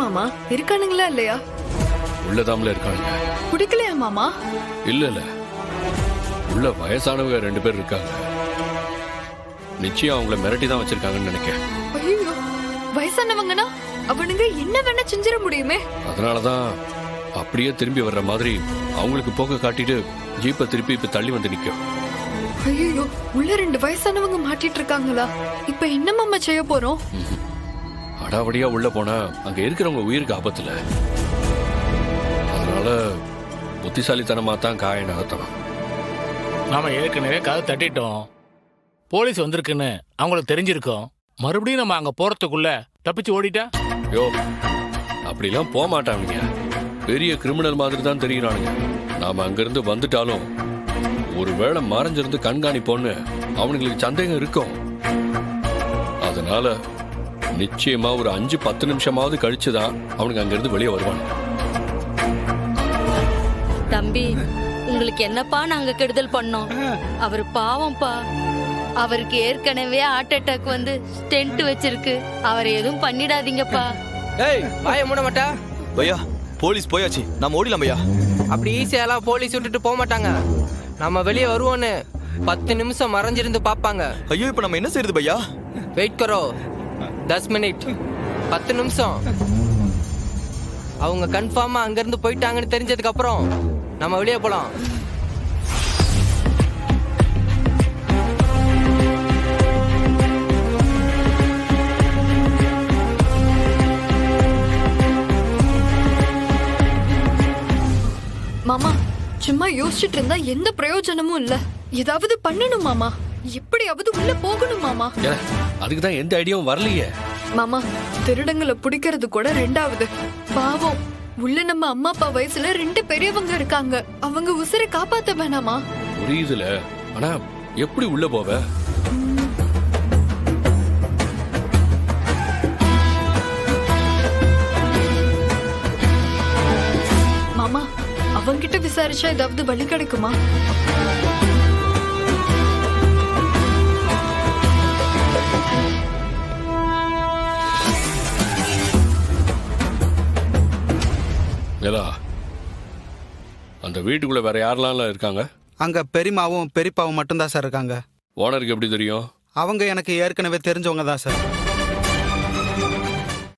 மாமா இருக்கானுங்களா இல்லையா? உள்ளதாமல இருக்கானுங்க. குடிக்கலையா மாமா? இல்ல உள்ள வயசானவங்க 2 பேர் இருக்காங்க. நிச்சயம் அவங்கள மிரட்டி தான் வச்சிருக்காங்கன்னு நினைக்கிறேன். ஐயோ, வயசானவங்கன்னா அவனுங்க என்ன வேணா செஞ்சிட முடியுமே. அதனாலதான் அப்படியே திரும்பி வர்ற மாதிரி அவங்களுக்கு போக காட்டிட்டு ஜீப்பை திருப்பி இப்ப தள்ளி வந்து நிக்கும். ஐயோ, உள்ள 2 வயசானவங்க மாட்டிட்டு இருக்காங்களா? இப்ப என்ன மாமா செய்ய போறோம்? அடாவடியா உள்ள போனா அங்க இருக்கிறவங்க உயிருக்கு ஆபத்துல. அதனால புத்திசாலித்தனமா தான் காய நகர்த்தணும். நாம ஏற்கனவே கதை தட்டிட்டோம். போலீஸ் வந்திருக்குன்னு அவங்களுக்கு தெரிஞ்சிருக்கோம். மறுபடியும் நம்ம அங்க போறதுக்குள்ள தப்பிச்சு ஓடிட்டா? யோ, அப்படிலாம் போக மாட்டானுங்க. பெரிய கிரிமினல் மாதிரி தான் தெரியுறானுங்க. நாம அங்கிருந்து வந்துட்டாலும் ஒருவேளை மறைஞ்சிருந்து கண்காணிப்போன்னு அவனுங்களுக்கு சந்தேகம் இருக்கும். அதனால நிச்சயமா ஒரு 5-10 நிமிஷமாவது கழிச்சுதான் அவனுக்கு அங்கிருந்து வெளியே வருவானுங்க. தம்பி, உங்களுக்கு என்னப்பா நாங்க கெடுதல் பண்ணோம்? அவர் பாவம்ப்பா. அவருக்கு ஏற்கனவே ஹார்ட் அட்டாக் வந்து ஸ்டென்ட் வச்சிருக்கு. அவரை எதுவும் பண்ணிடாதீங்கப்பா. ஏய், வாய மூட மாட்டா? பையா, போலீஸ் போயாச்சு, நம்ம ஓடிலாம் பையா. அப்படி ஈஸியாலாம் போலீஸ் விட்டுட்டு போக மாட்டாங்க. நம்ம வெளியே வருவோன்னு 10 நிமிஷம் மறைஞ்சிருந்து பாப்பாங்க. ஐயோ, இப்ப நம்ம என்ன செய்யறது பையா? வெயிட் கரோ, 10 மினிட், 10 நிமிஷம். அவங்க கன்ஃபார்மா அங்கிருந்து போயிட்டாங்கன்னு தெரிஞ்சதுக்கு அப்புறம் நம்ம வெளியே போலாம். மாமா சும்மா யோசிச்சுட்டு இருந்தா எந்த பிரயோஜனமும் இல்ல. ஏதாவது பண்ணணும் மாமா. எப்படியாவது உள்ள போகணும் மாமா. அதுக்குதான் எந்த ஐடியாவும் வரலையே. மாமா, திருடங்களை பிடிக்கிறது கூட 2வது. பாவம், உள்ள நம்ம அம்மா அப்பா வயசுல 2 பெரியவங்க இருக்காங்க. அவங்க உசிரை காப்பாத்த வேணாமா? புரியுதுல, ஆனா எப்படி உள்ள போவ? மாமா, அவங்கிட்ட விசாரிச்சா ஏதாவது வழி கிடைக்குமா? அந்த வீட்டுக்குள்ள வேற யாரெல்லாம் இருக்காங்க? அங்க பெரியமாவும் பெரியப்பாவும் மட்டும்தான் சார் இருக்காங்க. ஓனருக்கு எப்படி தெரியும்? அவங்க எனக்கு ஏற்கனவே தெரிஞ்சவங்க தான் சார்.